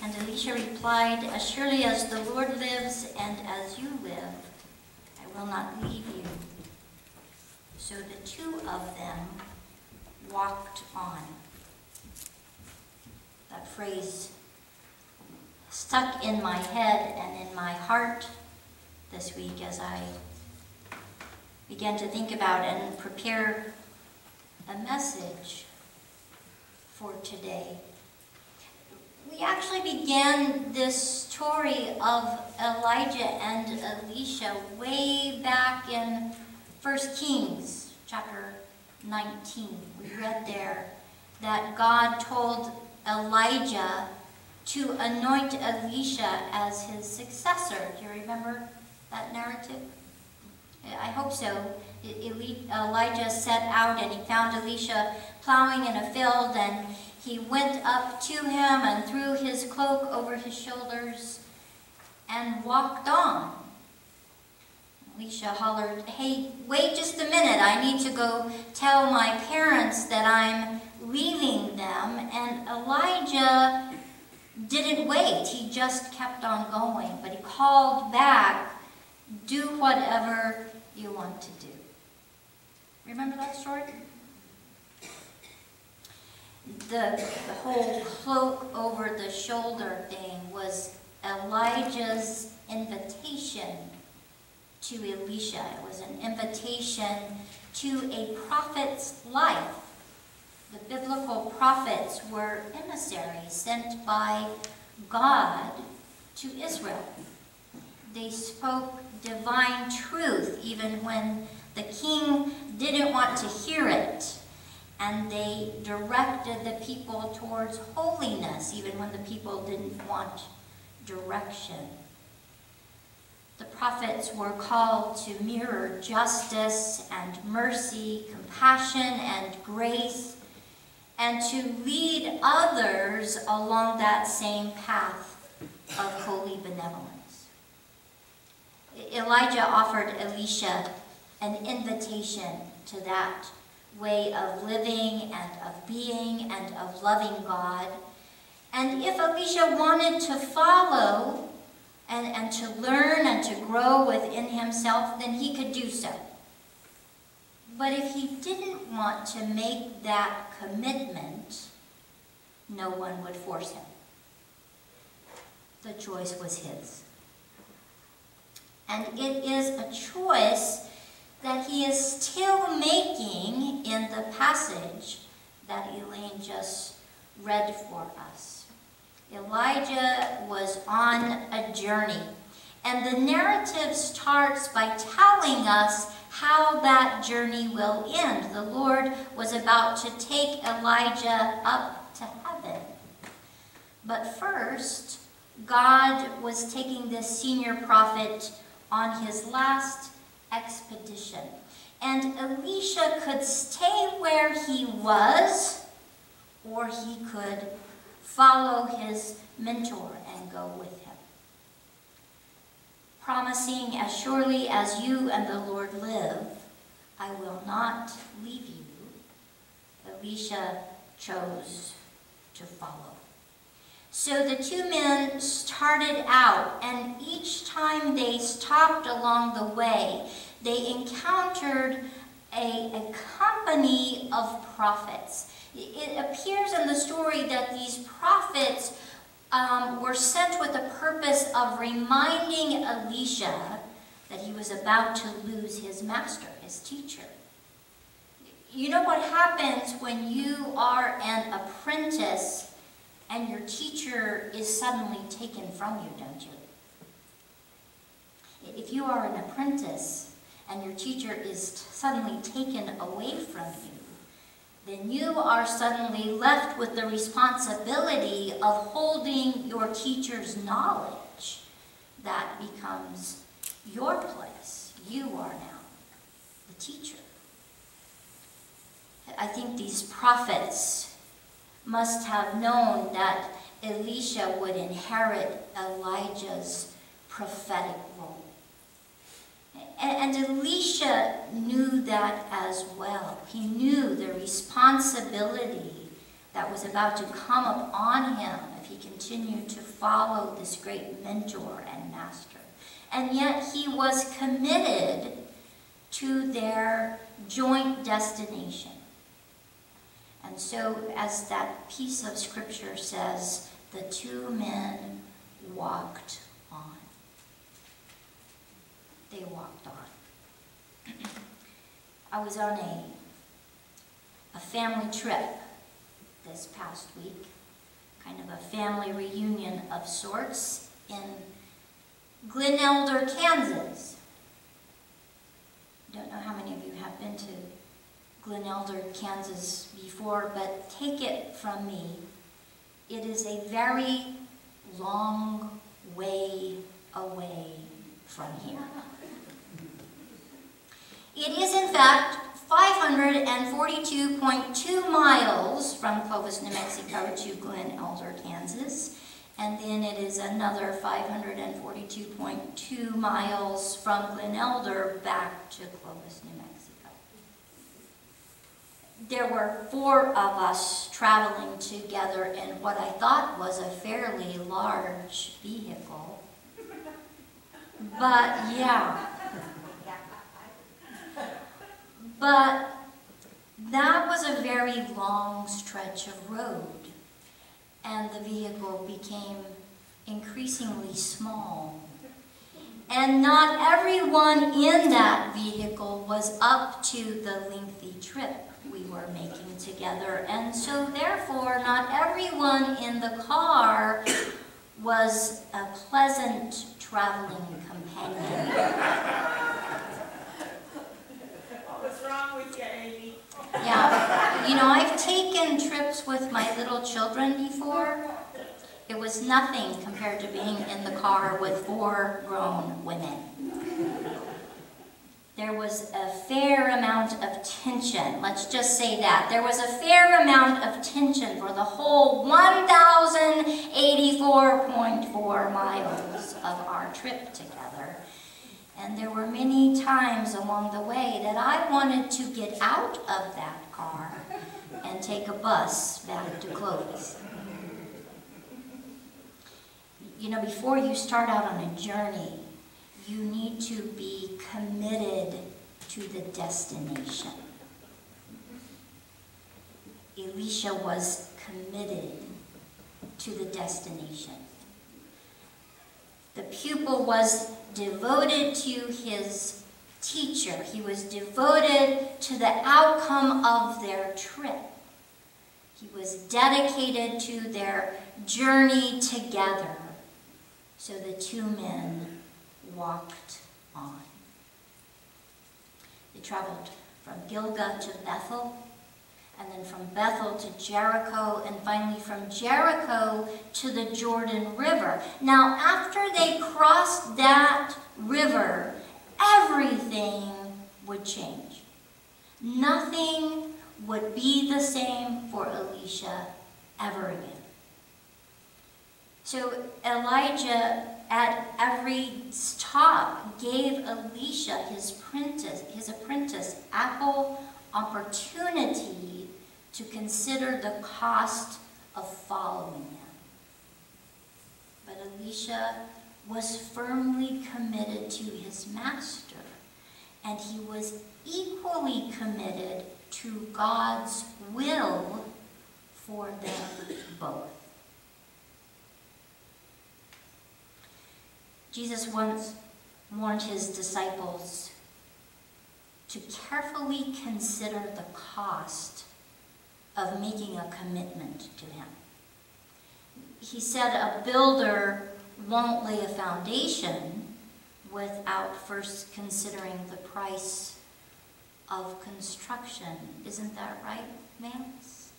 And Elisha replied, "As surely as the Lord lives and as you live, I will not leave you." So the two of them walked on. That phrase stuck in my head and in my heart this week as I began to think about and prepare a message for today. We actually began this story of Elijah and Elisha way back in 1 Kings chapter 19. We read there that God told Elijah to anoint Elisha as his successor. Do you remember that narrative? I hope so. Elijah set out and he found Elisha plowing in a field, and he went up to him and threw his cloak over his shoulders and walked on. Elisha hollered, "Hey, wait just a minute. I need to go tell my parents that I'm leaving them." And Elijah didn't wait. He just kept on going. But he called back, "Do whatever you want to do." Remember that story? The whole cloak over the shoulder thing was Elijah's invitation to Elisha. It was an invitation to a prophet's life. The biblical prophets were emissaries sent by God to Israel. They spoke divine truth even when the king didn't want to hear it. And they directed the people towards holiness even when the people didn't want direction. The prophets were called to mirror justice and mercy, compassion and grace, and to lead others along that same path of holy benevolence. Elijah offered Elisha an invitation to that way of living and of being and of loving God. And if Elisha wanted to follow and to learn and to grow within himself, then he could do so. But if he didn't want to make that commitment, no one would force him. The choice was his. And it is a choice that he is still making in the passage that Elaine just read for us. Elijah was on a journey, and the narrative starts by telling us how that journey will end. The Lord was about to take Elijah up to heaven. But first, God was taking this senior prophet on his last expedition. And Elisha could stay where he was, or he could follow his mentor and go with him. Promising, "As surely as you and the Lord live, I will not leave you," Elisha chose to follow. So the two men started out, and each time they stopped along the way, they encountered a company of prophets. It appears in the story that these prophets were sent with the purpose of reminding Elisha that he was about to lose his master, his teacher. You know what happens when you are an apprentice and your teacher is suddenly taken from you, don't you? If you are an apprentice and your teacher is suddenly taken away from you, then you are suddenly left with the responsibility of holding your teacher's knowledge. That becomes your place. You are now the teacher. I think these prophets must have known that Elisha would inherit Elijah's prophetic role. And Elisha knew that as well. He knew the responsibility that was about to come upon him if he continued to follow this great mentor and master. And yet he was committed to their joint destination. And so, as that piece of scripture says, the two men walked on. They walked on. I was on a family trip this past week, kind of a family reunion of sorts in Glen Elder, Kansas. I don't know how many of you have been to Glen Elder, Kansas before, but take it from me, it is a very long way away from here. It is, in fact, 542.2 miles from Clovis, New Mexico to Glen Elder, Kansas. And then it is another 542.2 miles from Glen Elder back to Clovis, New Mexico. There were 4 of us traveling together in what I thought was a fairly large vehicle. But yeah. But that was a very long stretch of road, and the vehicle became increasingly small. And not everyone in that vehicle was up to the lengthy trip we were making together, and so therefore not everyone in the car was a pleasant traveling companion. What's wrong with you, Amy? Yeah, you know, I've taken trips with my little children before. It was nothing compared to being in the car with 4 grown women. There was a fair amount of tension, let's just say that. There was a fair amount of tension for the whole 1,084.4 miles of our trip together. And there were many times along the way that I wanted to get out of that car and take a bus back to Clovis. You know, before you start out on a journey, you need to be committed to the destination. Elisha was committed to the destination. The pupil was devoted to his teacher. He was devoted to the outcome of their trip. He was dedicated to their journey together. So the 2 men walked on. They traveled from Gilgal to Bethel, and then from Bethel to Jericho, and finally from Jericho to the Jordan River. Now, after they crossed that river, everything would change. Nothing would be the same for Elisha ever again. So Elijah, at every stop, gave Elisha, his apprentice, ample opportunity to consider the cost of following him. But Elisha was firmly committed to his master, and he was equally committed to God's will for them both. Jesus once warned his disciples to carefully consider the cost of making a commitment to him. He said a builder won't lay a foundation without first considering the price of construction. Isn't that right, Vance?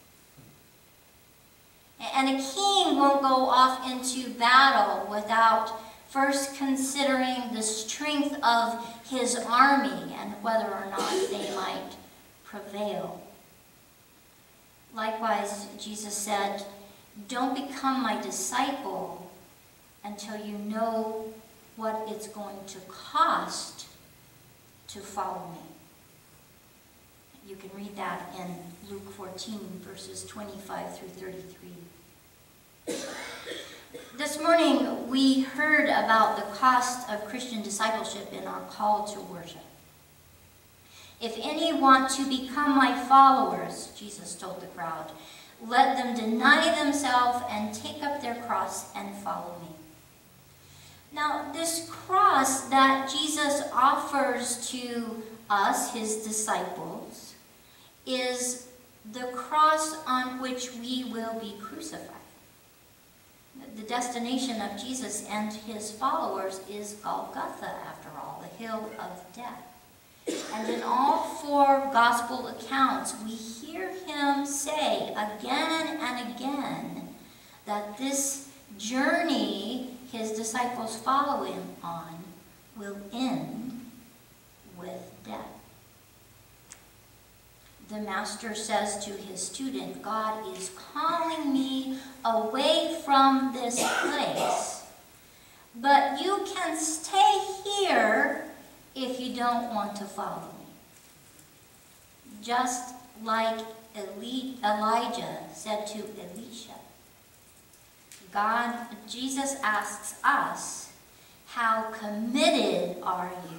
And a king won't go off into battle without first considering the strength of his army and whether or not they might prevail. Likewise, Jesus said, don't become my disciple until you know what it's going to cost to follow me. You can read that in Luke 14, verses 25 through 33. This morning, we heard about the cost of Christian discipleship in our call to worship. If any want to become my followers, Jesus told the crowd, let them deny themselves and take up their cross and follow me. Now, this cross that Jesus offers to us, his disciples, is the cross on which we will be crucified. The destination of Jesus and his followers is Golgotha, after all, the hill of death. And in all four gospel accounts, we hear him say again and again that this journey his disciples follow him on will end with death. The master says to his student, God is calling me away from this place, but you can stay here if you don't want to follow me. Just like Elijah said to Elisha. Jesus asks us, how committed are you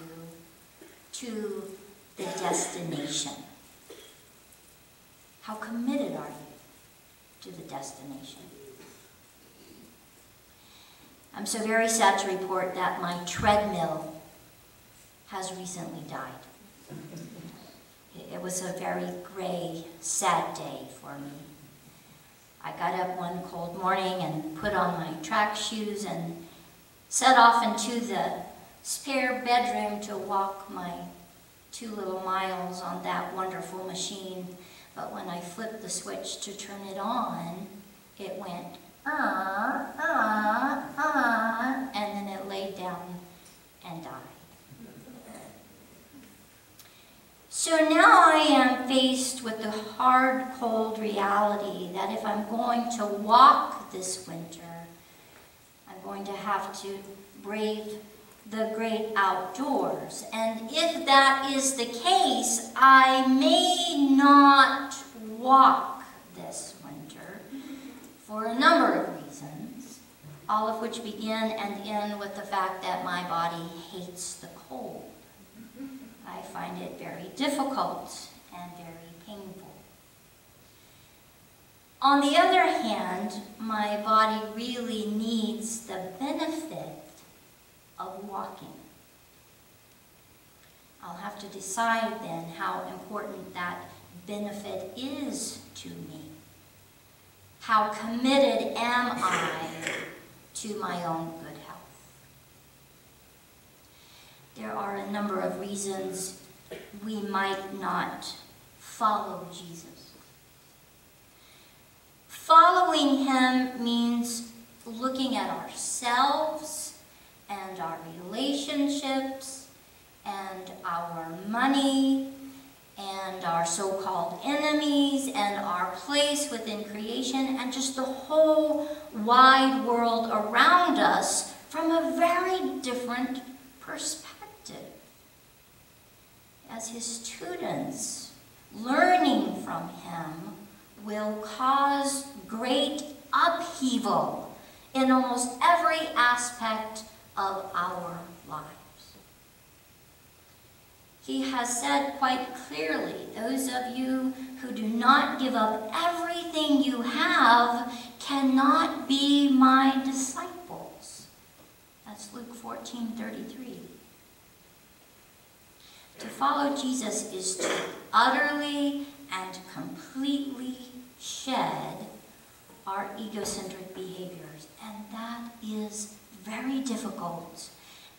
to the destination? How committed are you to the destination? I'm so very sad to report that my treadmill has recently died. It was a very gray, sad day for me. I got up one cold morning and put on my track shoes and set off into the spare bedroom to walk my 2 little miles on that wonderful machine. But when I flipped the switch to turn it on, it went, and then it laid down and died. So now I am faced with the hard, cold reality that if I'm going to walk this winter, I'm going to have to brave the great outdoors. And if that is the case, I may not walk this winter for a number of reasons, all of which begin and end with the fact that my body hates the cold. I find it very difficult and very painful. On the other hand, my body really needs the benefit of walking. I'll have to decide then how important that benefit is to me. How committed am I to my own good health? There are a number of reasons we might not follow Jesus. Following him means looking at ourselves and our relationships and our money and our so-called enemies and our place within creation and just the whole wide world around us from a very different perspective. As his students, learning from him will cause great upheaval in almost every aspect of our lives. He has said quite clearly, those of you who do not give up everything you have cannot be my disciples. That's Luke 14:33. To follow Jesus is to utterly and completely shed our egocentric behaviors, and that is very difficult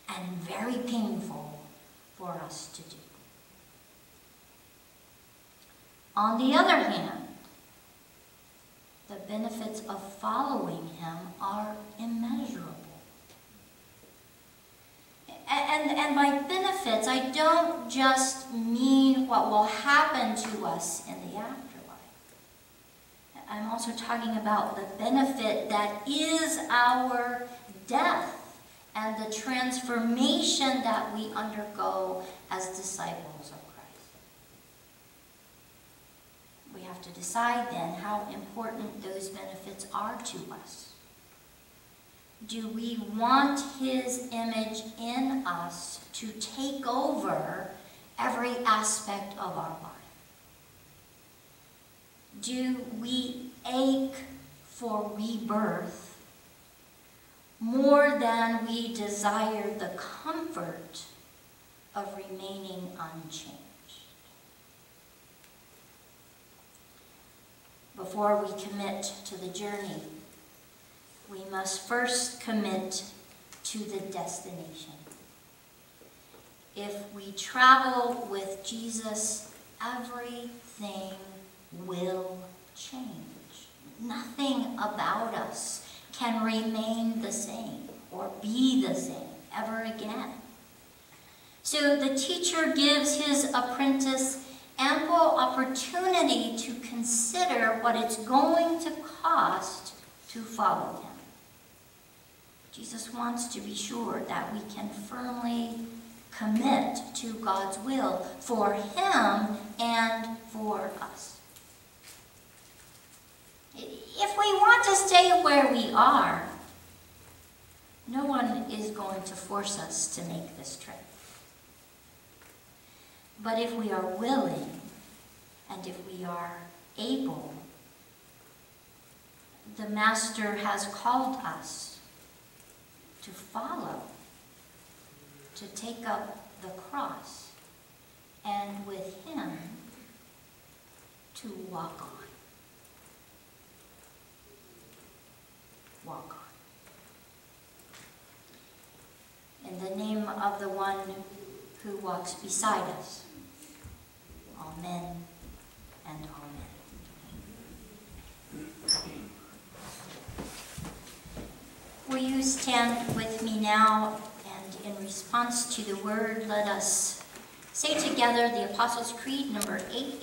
and very painful for us to do. On the other hand, the benefits of following him are immeasurable. And by benefits, I don't just mean what will happen to us in the afterlife. I'm also talking about the benefit that is our death and the transformation that we undergo as disciples of Christ. have to decide then how important those benefits are to us. Do we want His image in us to take over every aspect of our life? Do we ache for rebirth more than we desire the comfort of remaining unchanged? Before we commit to the journey, we must first commit to the destination. If we travel with Jesus, everything will change. Nothing about us can remain the same or be the same ever again. So the teacher gives his apprentice ample opportunity to consider what it's going to cost to follow him. Jesus wants to be sure that we can firmly commit to God's will for him and for us. If we want to stay where we are, no one is going to force us to make this trip. But if we are willing, and if we are able, the Master has called us to follow, to take up the cross, and with him to walk on. Walk on. In the name of the one who walks beside us. Amen and amen. Will you stand with me now, and in response to the word, let us say together the Apostles' Creed, number 8.